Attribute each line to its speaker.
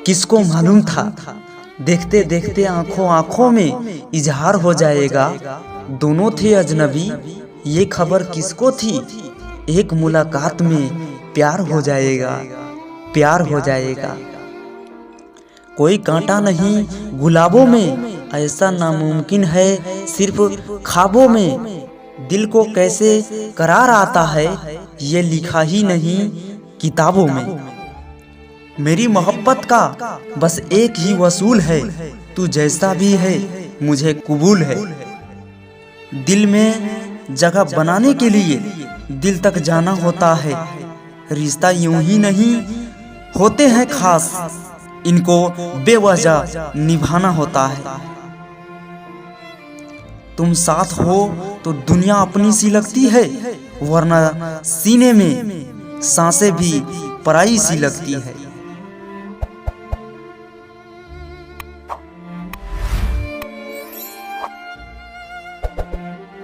Speaker 1: किसको मालूम था देखते देखते आंखों आंखों में इजहार हो जाएगा। दोनों थे अजनबी, ये खबर किसको थी, एक मुलाकात में प्यार हो जाएगा, प्यार हो जाएगा। कोई कांटा नहीं गुलाबों में, ऐसा नामुमकिन है सिर्फ ख्वाबों में। दिल को कैसे करार आता है, ये लिखा ही नहीं किताबों में। मेरी मोहब्बत का बस एक ही वसूल है, तू जैसा भी है मुझे कबूल है। दिल में जगह बनाने के लिए दिल तक जाना होता है। रिश्ता यूं ही नहीं होते हैं खास, इनको बेवजह निभाना होता है। तुम साथ हो तो दुनिया अपनी सी लगती है, वरना सीने में सांसें भी पराई सी लगती है।